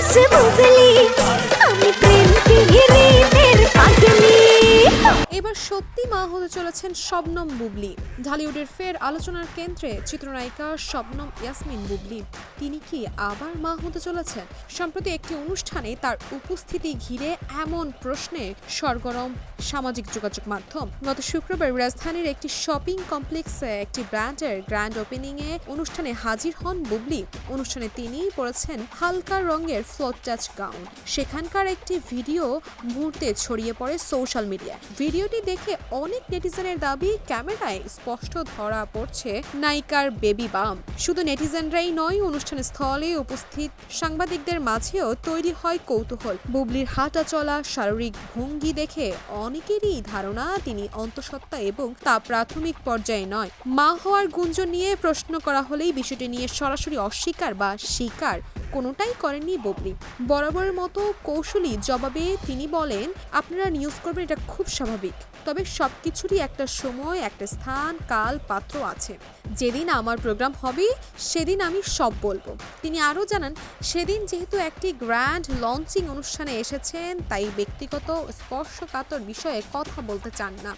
আছে বুবলি, আমি প্রেম পিরিতের পাগলি। এবার সত্যি মা হতে চলেছেন শবনম বুবলি। ঢালিউডের ফের আলোচনার কেন্দ্রে চিত্রনায়িকা শবনম ইয়াসমিন বুবলি। তিনি কি আবার মা হতে চলেছেন? সম্প্রতি একটি অনুষ্ঠানে তার উপস্থিতি ঘিরে এমন প্রশ্নে সরগরম সামাজিক যোগাযোগ মাধ্যম। গত শুক্রবার রাজধানীর একটি শপিং কমপ্লেক্সে একটি ব্র্যান্ডের গ্র্যান্ড ওপেনিংয়ে অনুষ্ঠানে হাজির হন বুবলি। অনুষ্ঠানে তিনি পরেছেন হালকা রঙের ফ্লোট টাচ গাউন। সেখানকার একটি ভিডিও মুহূর্তে ছড়িয়ে পড়ে সোশ্যাল মিডিয়ায়। ভিডিওটি দেখে অনেক নেটিজেনের দাবি, ক্যামেরায় স্পষ্ট ধরা পড়ছে নায়িকার বেবি বাম। শুধু নেটিজেনরাই নয়, অনুষ্ঠান স্থলে উপস্থিত সাংবাদিকদের মাঝেও তৈরি হয় কৌতূহল। বুবলির হাঁটা চলা, শারীরিক ভঙ্গি দেখে অনেকেরই ধারণা তিনি অন্তঃসত্ত্বা এবং তা প্রাথমিক পর্যায়ে নয়। মা হওয়ার গুঞ্জন নিয়ে প্রশ্ন করা হলেই বিষয়টি নিয়ে সরাসরি অস্বীকার বা স্বীকার কোনোটাই করেননি বুবলি। বরাবরের মতো কৌশলী জবাবে তিনি বলেন, আপনারা নিউজ করবেন, এটা খুব স্বাভাবিক। তবে সবকিছুরই একটা সময়, একটা স্থান, কাল, পাত্র আছে। যেদিন আমার প্রোগ্রাম হবে সেদিন আমি সব বলবো। তিনি আরও জানান, সেদিন যেহেতু একটি গ্র্যান্ড লঞ্চিং অনুষ্ঠানে এসেছেন, তাই ব্যক্তিগত স্পর্শকাতর বিষয়ে কথা বলতে চান না।